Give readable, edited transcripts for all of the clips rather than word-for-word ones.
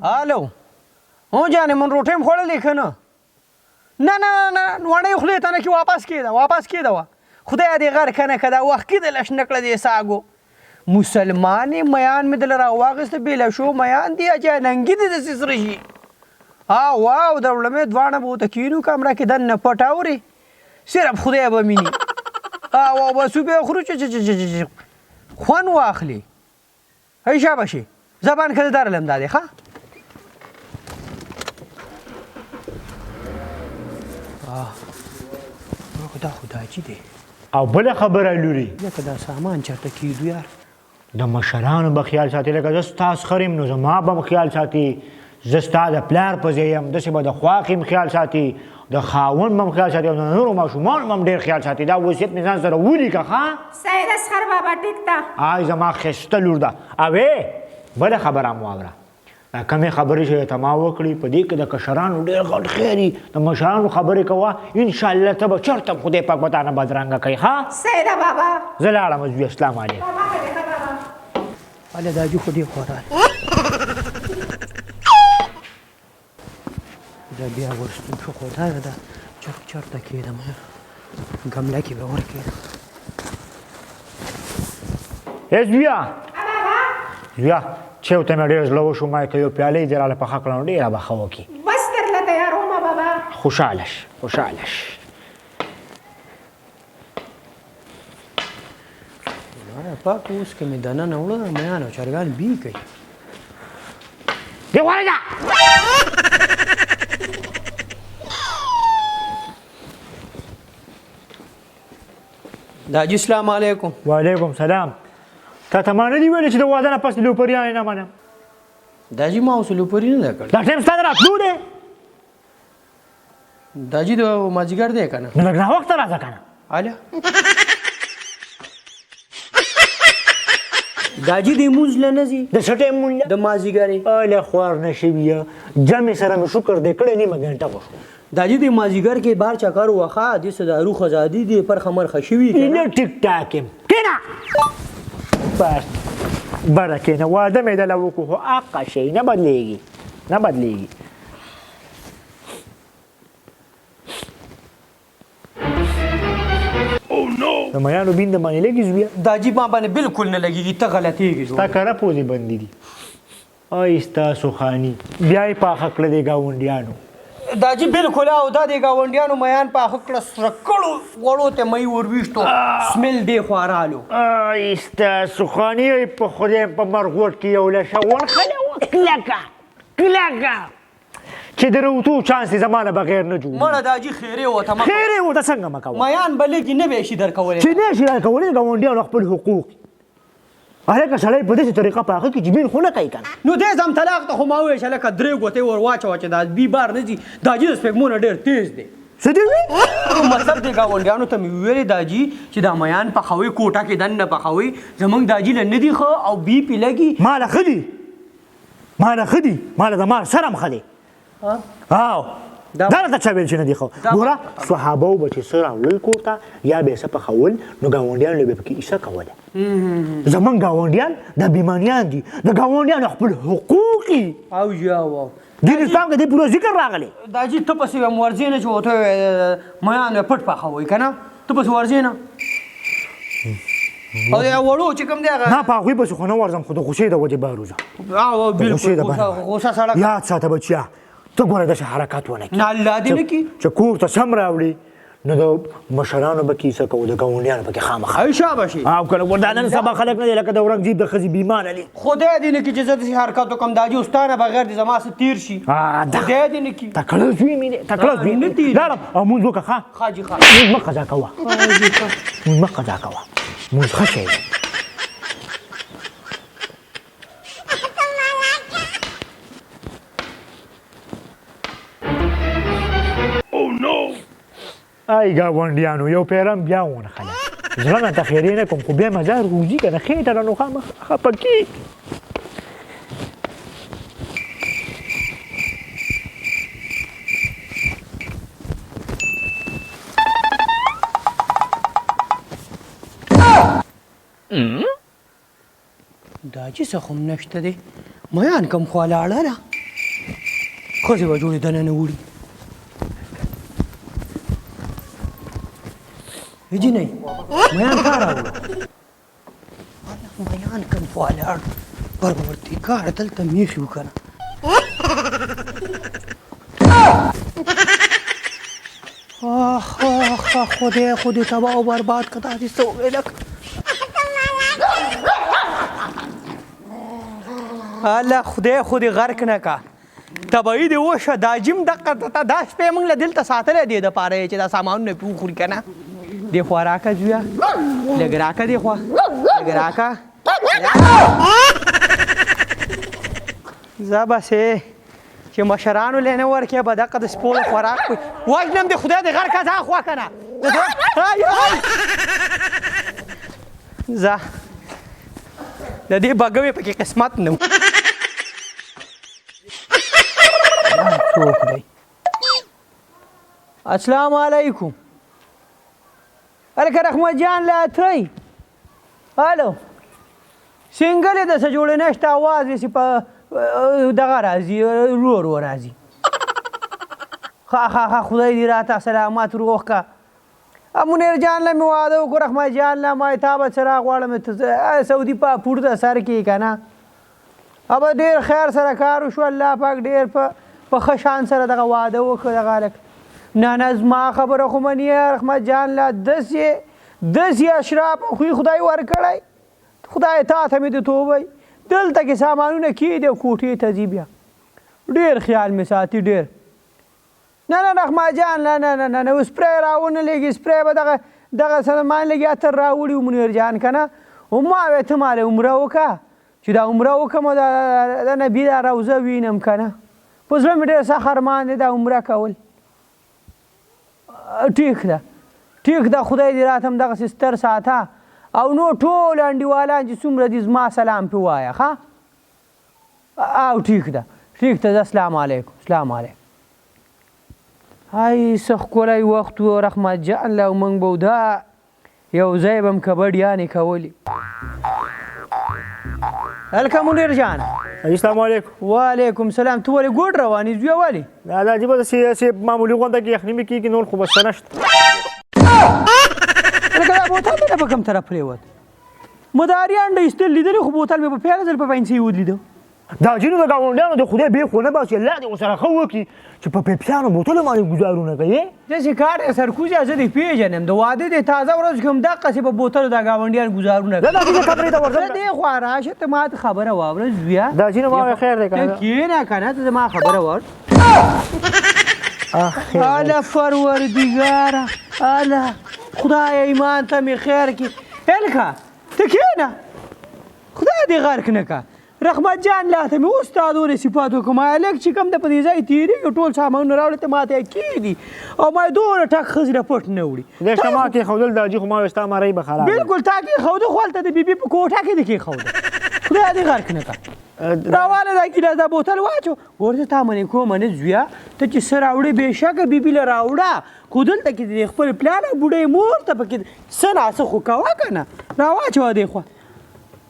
الو هو جانې من روټۍ م خوړلې که نه نه نه نه وړۍ خولې ته نه کې واپس کېده وه خدای دې غر که نه که دا وخت کې د لش نه کړه دې ساګو مسلمان میان مې دله راواخېسته بېله شو میان دي اچا ننګي دي داسې سره شي واو د وړمې دواړه به ورته کینو کمره کې دننه پټ اورې صرف خدای به میني او بس وبیا خورو چې خوند واخلي هی شابه شي زبان ښه درلم دا دی ښه دا خدا چې دی او بله خبره لوري لکه دا سامان چېرته کېدو یار د مشرانو به خیال ساتي لکه زه ستاسو خر یم نو زما به خیال ساتي زه ستا د پلار په ځای یم داسې به د خواښې م خیال ساتي د خاوند به م خیال ساتي او د نورو ماشومانو به م ډېر خیال ساتي دا وصیت مې ځان سره ولیکه ښه سید اصغر بابا ټیک ده آی زما ښایسته لور ده اوې بله خبره م واوره دا کمې خبرې چې ته ما وکړي په دې کې د کشرانو ډېر غټ خیر وي د مشرانو خبرې کوه انشاءالله ته به چېرته خدای پاک به تا نه بدرنګه کوي ښه سیده بابا زه لاړم زوی اسلام علیکم هله دا جو خو دې خوا راغی دا بیا ورستون شو خو دا ده چېرته کېدم ګمله کې به ورکېدم ای زویه زویه چېوته مې ډېر زړه وشو ما که یو پیاله یې دې راله پخه کړه نو ډېره به ښه وکړي بس درله تیارومه بابا خوشحاله ش خوشحاله ش پاک اوس که مې دننه وړه میان او چرګان بي کوي دې غوړېږه داجي السلام علیکم وعلیکم سلام تا ته ما نه دي ویلې چې د واده نه پس لوپریانې نه منم داجي ما اوس لوپري نه ده کړی دا ټایم ستا د راتلو دی داجي د مازدیګر دی که نه نو لږ ناوخته راځه که نه هله داجي د مونځ له نه ځي د څه ټایم مونځ د مازدیګرې هله خوار نه شویه جمع سره مې شکر دی کړی نیمه ګنټه وشو داجي د مازدیګر کې بار چکر وخه دې څه د روح ازادي دی پر خمرخه شوي نه ټیک ټاک یم کېنه بس بره کېنه واده مې دله وکړو خو حقه شی نه بدلېږي نه بدلېږي د میانو بین د باندې لګي زویه داجي ما باندې بالکل نه لګېږي ته غلطېږي ستا کره پوزې بندې دي ای ستاسو خاني بیا یې پاخه کړه د ګاونډیانو داجي بالکل او دا د ګاونډیانو میان پاخه کړه سره کړو وړو ته مۍ ورویشتو سمیل دی خوارالو ای ستاسو خاني په خدای په مرغوټ کې یو لشه ورخله وه کلکه چې د روتو چانس یې زما نه بغیر نه جوړ مړه داجي خیرې وته خیرې ورته څنګه مه کوه میان به لږې نه به یې شي درکولی چې نه شي درکولی د ګاونډیانو خپل حقوق هلکه سړی په داسې طریقه په هغه کې جبین خو نه کوي که نه نو دې زم طلاق ته خو ما وویل چې هلکه درې ګوتې ور واچوه چې دا بي بار نه ځي داجي د سپېږمو نه ډېر تیز دی څه دې ویل مطلب د ګاونډیانو ته مې ویلې داجي چې دا میان پخوي کوټه کې دننه پخوي زموږ داجي له نه دي ښه او بي پې لګي ماله ښه دي ماله ښه دي ماله د مال سره م ښه دی او دا راته چا ویل چې نه دي ښه ګوره صحابو به چې څه راوړل کور ته یا به یې څه پخول نو ګاونډیانو به پکې ایسه کوله زمونږ ګاونډیان دا بیمانیان دي د ګاونډیانو خپل حقوق دي او یا واو دین اسلام کې دې پوره ذکر راغلی داجي ته پسې یم ورځې نه چې ورته میان پټ پخوئ که نه ته پسې ورځې نه او د وړو چې کوم دی هغه نه په هغوی پسې خو نه ورځم خو د غوسې د وجې بهر وځم او بالکل غوسه سړک یاد ساته بچیا ته ګوره داسې حرکات ونه کړي نه الله دې نه کړي چې کور ته سم راوړي نو د مشرانو به کیسه کوو د ګاونډیانو پکې خامخا ای شابه شي او که ګوره دا نن سبا خلک نه دي لکه د اورنګزیب د ښځې بیمانه دي خدای دې نه کړي چې زه داسې حرکت وکړم داجي استانه بغیر دې زما څه تېر شي خدای دې نه کړي تکړه زوی مې دی تکړه زوی نه تېر لاړم او مونځ وکړه ښه خاجي ښه مونځ مه قضا کوه مونځ مه قضا کوه مونځ ښه شی دی ای ګاونډیانو یو پیرم بیا ونښله زړه نه ته خیرې نه کوم خو بیا مزار روزي که نه خېټه را نو خامخا خفه کېږي دا چې څه خو هم نشته دی میان کوم خوا لاړه ده ښځې به جوړې دننه وړي جینۍ میان کار راوړه میان کوم خوا لاړ پروردګاره دلته میښې وکړه آخ خدای تباه و برباد که دادی سویلک الله خدای غرق نکا تبایی دی وشه دا جیم دقه دا شپې موږ له دلته ساتلی دی د پاره چې دا سامانونه پې وخوري که نه دی خوا راکه زویه لږ راکه دی خوا لږ راکه زه بسې چې مشرانو لی نه ورکې به دقه د سپو د خوراک وژنم د خدای د غر که ځه خوا که نه ځه د دې بګوې پکې قسمت نه و څوک دی السلام علیکم هلکه رحمت جان لا تی هلو سنګل یې داسې جوړې نشته اواز یې په دغه راځي رو راځي ښه خدای دې راته سلامت روغ که منیر جان له مې واده وکړو رحمت جان له ما تا به څراغ غواړم سعودي پورته سر کې که نه ابه ډېر خیر سره کار وشو الله پاک ډېر په ښه شان سره دغه واده وکړو دغه هلک نه زما خبره خو منې رحمت جان له داسې اشراف خوی خدای ورکړی خدای تا ته مې د توبی دلته کې سامانونه کېدي او کوټې ته ځي بیا ډېر خیال مې ساتي ډېر نه رحمت جان نه سپری راونه لګي سپری به دغه سامان لګي اتر راوړي منیر جان که نه ما وې ته مالې عمره وکړه چې دا عمره وکړم د نبي دا روضه وینم که نه په زړه مې ډېر سخت ارمان دی دا عمره کول ټیک ده خدای دې راته همدغسې ستر ساته او نو ټول انډیوالان چې څومره دي زما سلام پې ووایه ښه او ټیک ده زه اسلام علیکم هاي څه ښکلی وخت و رحمت جان له او موږ به دا یو ځای به م کبډیانې کولې هلکه منیر جان السلام علیکم وعلیکم سلام ته ولې ګوډ روانې زویه ولې دا عجیبه داسې معمولي غونډه کې یخني مې کېږي نور خو بس څه نشته لکه دا بوتل مې نه په کوم طرف پرېوت مداري انډه ایستل لیدلې خو بوتل مې په پیاله ځل په پینسۍ ودلیده دا ځینو د ګاونډیانو د خدای بې خو نه باسي الله دې ورسره ښه وکړي چې په پیپسیانو بوتلو باندې ګزارونه کوي داسې کار دی سرکوزیه زه دې پېژنم د واده دې تازه ورځ کې همدقسې په بوتلو دا ګاونډیان ګزارونه کوي دا دې خبرې ته ورځم دې خوا راشه ته ما ته خبره واوره زویه دا ځینو ما خیر دی که نه کښېنه که نه ته زما خبره واوره اله پروردګاره اله خدای ایمان ته مې خیر کړي هلکه ته کښېنه خدای دې غرق نه که رحمت جان لا ته مې اوس تا دورې صفات وکړم هلک چې کوم د په دې ځای تېرېږي ټول سامانونه راوړې ته ما ته یې کېږدي او ما یې دونه ټک ښځې نه پټ نه وړي خدای شته ما کېښودل دا جي خو ما وې ستا مرۍ به خراب بلکل تا کېښوده خو هلته د بیبي په کوټه کې دې کېښوده خدای دې غرق نه که راواله دا ګیلاس دا بوتل واچو ګوره زه تا منې کوم نه زویه ته چې څه راوړې بېشکه بیبي له راوړه خو دلته کې د خپل پلار او بوډۍ مور ته پکې څه ناڅه خو کوه که نه راواچوه دې خوا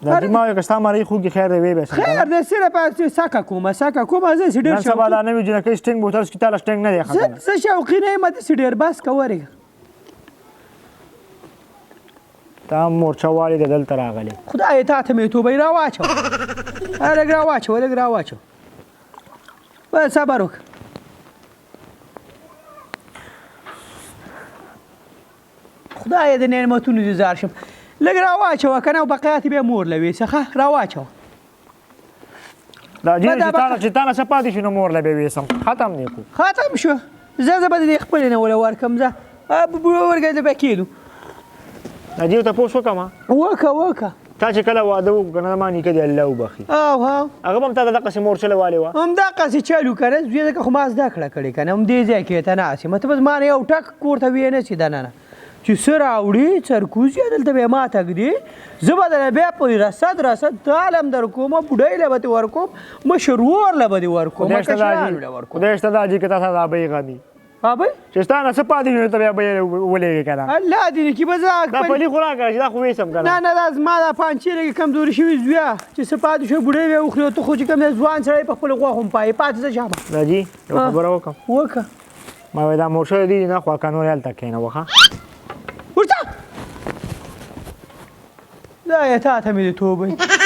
دا دې ما وې که ستا مرۍ خوږي خیر دی ویې بېسم خیر دی صرف سکه کومه زه چې ډېر نن سبا دا نوي جنکۍ سټینګ بوتل څکي تا له سټینګ نه دی ښه زه شوقي نه یم داسې ډېر بس که ورېږه تا هم مورچه والې د دلته راغلی خدای تا ته مې توبه راواچوه لږ راواچوه بس صبر وکړه خدای د نعمتونو دې زار شم لږ راواچوه که نه بقیات بیا مور له ویسه ښه راواچوه دا جینې چې تا نه څه پاتې شي نو مور له بیا ویسم ختم دی خو ختم شو زه به د دې خپلې نه وله ورکړم زه ورګه زه بیا کېدو دا جیو تپوس وکړم وکړه تا چې کله واده وکړو که نه زما نیکه دې الله وبخي هغه به هم تا ته دقسې مورچله والې وه همدقسې چلو که نه زوی ځکه خو ما زده کړه کړې که نه همدې ځای کې ته ناست یم ته به زما نه یو ټک کور ته ویې نه شي دننه چې څه راوړي سرکوز یې دلته به یې ما تږدي زه به درنه بیا په رسد تال هم در کوم بوډۍ له به دې ورکوم مشر ورور له به دې ورکوم خدای شته دا جي که تا ته دا بیغمي بابا چې ستا نه څه پاتې شو ته بیا به یې ولېږې که نه الله دې نه کړي به زه دا پلي خو راکړه چې دا خو ویسم که نه نه دا زما دا پانچې لږې کمزوري شوي زویه چې څه پاتې شوی بوډۍ به یې وخوري ته خو چې کوم دی ځوان سړی په خپل غوښو هم پایې پاتې ځه شابه راځي یوه خبره وکړم وکړه ما وایي دا موټر دی نه خوا که نور هلته کښېنوه ښه ورته دا یې تا ته مې د توبې